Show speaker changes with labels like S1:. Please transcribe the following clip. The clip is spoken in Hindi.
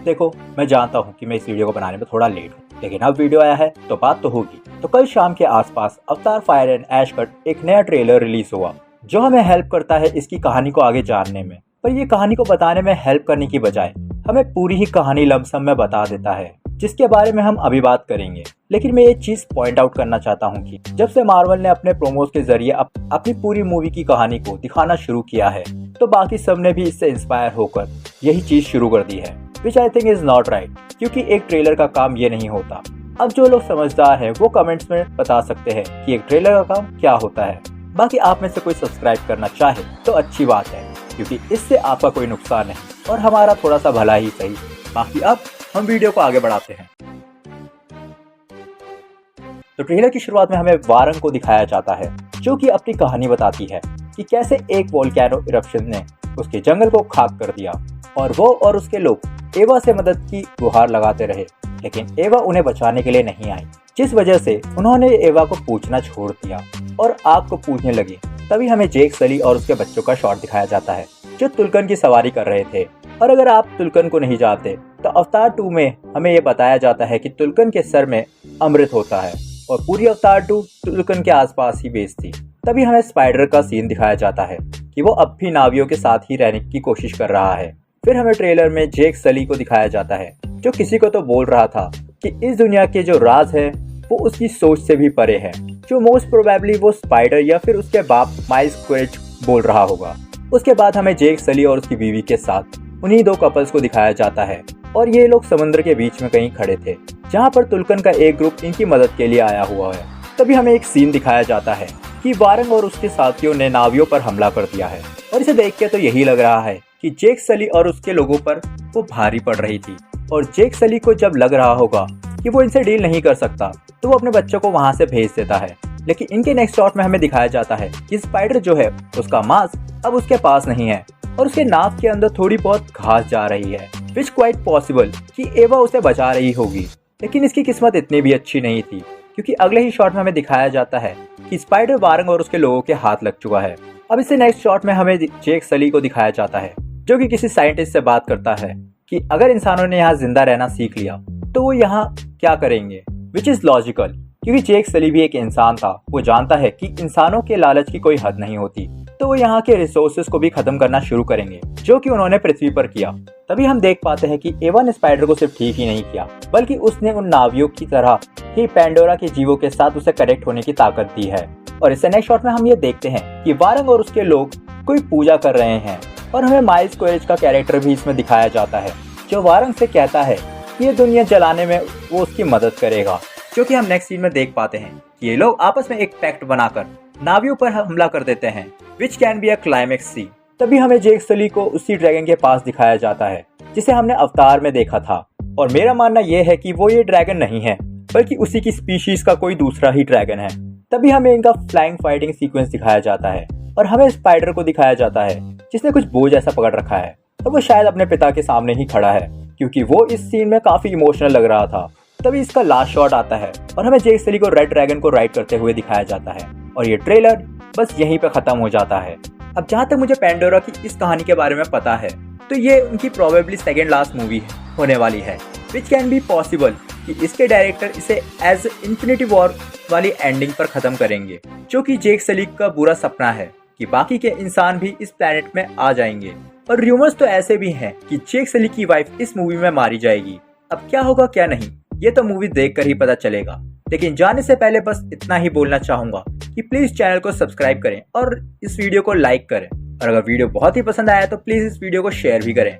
S1: देखो, मैं जानता हूँ कि मैं इस वीडियो को बनाने में थोड़ा लेट हूँ, लेकिन अब वीडियो आया है तो बात तो होगी। तो कल शाम के आसपास अवतार फायर एंड ऐश का एक नया ट्रेलर रिलीज हुआ, जो हमें हेल्प करता है इसकी कहानी को आगे जानने में। पर ये कहानी को बताने में हेल्प करने की बजाय हमें पूरी ही कहानी लमसम में बता देता है, जिसके बारे में हम अभी बात करेंगे। लेकिन मैं ये चीज पॉइंट आउट करना चाहता हूँ कि जब से मार्वल ने अपने प्रोमोज के जरिए अपनी पूरी मूवी की कहानी को दिखाना शुरू किया है, तो बाकी सब ने भी इससे इंस्पायर होकर यही चीज शुरू कर दी है, which I think is not right, क्योंकि एक ट्रेलर का काम ये नहीं होता। अब जो लोग समझदार हैं वो कमेंट्स में बता सकते हैं कि एक ट्रेलर का काम क्या होता है। बाकी आप में से कोई सब्सक्राइब करना चाहे तो अच्छी बात है, क्योंकि इससे आपका कोई नुकसान नहीं और हमारा थोड़ा सा भला ही सही। बाकी अब हम वीडियो को आगे बढ़ाते हैं। तो ट्रेलर की शुरुआत में हमें वारंग को दिखाया जाता है, जो कि अपनी कहानी बताती है कि कैसे एक वोल्केनो इरप्शन ने उसके जंगल को खाक कर दिया और वो और उसके लोग एवा से मदद की गुहार लगाते रहे, लेकिन एवा उन्हें बचाने के लिए नहीं आई, जिस वजह से उन्होंने एवा को पूछना छोड़ दिया और आग को पूछने लगे। तभी हमें जेक सली और उसके बच्चों का शॉट दिखाया जाता है, जो तुल्कन की सवारी कर रहे थे। और अगर आप तुल्कन को नहीं जानते तो अवतार 2 में हमें ये बताया जाता है कि तुल्कन के सर में अमृत होता है और पूरी अवतार 2 तुल्कन के आसपास ही बेस्ड थी। तभी हमें स्पाइडर का सीन दिखाया जाता है कि वो अब भी नावियों के साथ ही रहने की कोशिश कर रहा है। फिर हमें ट्रेलर में जेक सली को दिखाया जाता है, जो किसी को तो बोल रहा था कि इस दुनिया के जो राज है वो उसकी सोच से भी परे है, जो मोस्ट प्रोबेबली वो स्पाइडर या फिर उसके बाप माइल्स क्वेज बोल रहा होगा। उसके बाद हमें जेक सली और उसकी बीवी के साथ उन्हीं 2 कपल्स को दिखाया जाता है और ये लोग समुद्र के बीच में कहीं खड़े थे, जहाँ पर तुल्कन का एक ग्रुप इनकी मदद के लिए आया हुआ है। तभी हमें एक सीन दिखाया जाता है कि वारंग और उसके साथियों ने नावियों पर हमला कर दिया है और इसे देख के तो यही लग रहा है कि जेक सली और उसके लोगों पर वो भारी पड़ रही थी। और जेक सली को जब लग रहा होगा कि वो इनसे डील नहीं कर सकता, तो वो अपने बच्चों को वहाँ से भेज देता है। लेकिन इनके नेक्स्ट शॉट में हमें दिखाया जाता है कि स्पाइडर जो है उसका मांस अब उसके पास नहीं है और उसके नाक के अंदर थोड़ी बहुत घास जा रही है, विच क्वाइट पॉसिबल कि एवा उसे बचा रही होगी। लेकिन इसकी किस्मत इतनी भी अच्छी नहीं थी, क्योंकि अगले ही शॉट में हमें दिखाया जाता है कि स्पाइडर वारंग और उसके लोगों के हाथ लग चुका है। अब इससे नेक्स्ट शॉट में हमें जेक सली को दिखाया जाता है, जो कि किसी साइंटिस्ट से बात करता है कि अगर इंसानों ने यहाँ जिंदा रहना सीख लिया तो वो यहाँ क्या करेंगे, विच इज लॉजिकल, क्योंकि जेक सली भी एक इंसान था। वो जानता है कि इंसानों के लालच की कोई हद नहीं होती, तो वो यहाँ के रिसोर्सेज को भी खत्म करना शुरू करेंगे, जो कि उन्होंने पृथ्वी पर किया। तभी हम देख पाते हैं कि एवा ने स्पाइडर को सिर्फ ठीक ही नहीं किया, बल्कि उसने उन नावियों की तरह ही पैंडोरा के जीवों के साथ उसे कनेक्ट होने की ताकत दी है। और इससे नेक्स्ट शॉट में हम ये देखते हैं कि वारंग और उसके लोग कोई पूजा कर रहे हैं और हमें माइल्स क्वेज का कैरेक्टर भी इसमें दिखाया जाता है, जो वारंग से कहता है कि ये दुनिया जलाने में वो उसकी मदद करेगा। जो कि हम नेक्स्ट सीन में देख पाते हैं कि ये लोग आपस में एक पैक्ट बनाकर नावियों पर हमला कर देते हैं, which can be a climax scene. तभी हमें जेक सली को उसी ड्रैगन के पास दिखाया जाता है जिसे हमने अवतार में देखा था, और मेरा मानना यह है कि वो ये ड्रैगन नहीं है, बल्कि उसी की स्पीशीज का कोई दूसरा ही ड्रैगन है। तभी हमें इनका फ्लाइंग फाइटिंग सीक्वेंस दिखाया जाता है और हमें स्पाइडर को दिखाया जाता है जिसने कुछ बोझ ऐसा पकड़ रखा है और वो शायद अपने पिता के सामने ही खड़ा है, क्योंकि वो इस सीन में काफी इमोशनल लग रहा था। तभी इसका लास्ट शॉट आता है और हमें जेक सली को रेड ड्रैगन को राइड करते हुए दिखाया जाता है और ये ट्रेलर बस यहीं पे खत्म हो जाता है। अब जहाँ तक मुझे पैंडोरा की इस कहानी के बारे में पता है, तो ये उनकी प्रोबेबली सेकेंड लास्ट मूवी होने वाली है, विच कैन बी पॉसिबल कि इसके डायरेक्टर इसे एज इन्फिनिटी वॉर वाली एंडिंग पर खत्म करेंगे, जो कि जेक सली का बुरा सपना है कि बाकी के इंसान भी इस प्लेनेट में आ जाएंगे। और रूमर्स तो ऐसे भी हैं कि जेक सली की वाइफ इस मूवी में मारी जाएगी। अब क्या होगा क्या नहीं, ये तो मूवी देखकर ही पता चलेगा। लेकिन जाने से पहले बस इतना ही बोलना चाहूंगा कि प्लीज चैनल को सब्सक्राइब करें और इस वीडियो को लाइक करें, और अगर वीडियो बहुत ही पसंद आया तो प्लीज इस वीडियो को शेयर भी करें।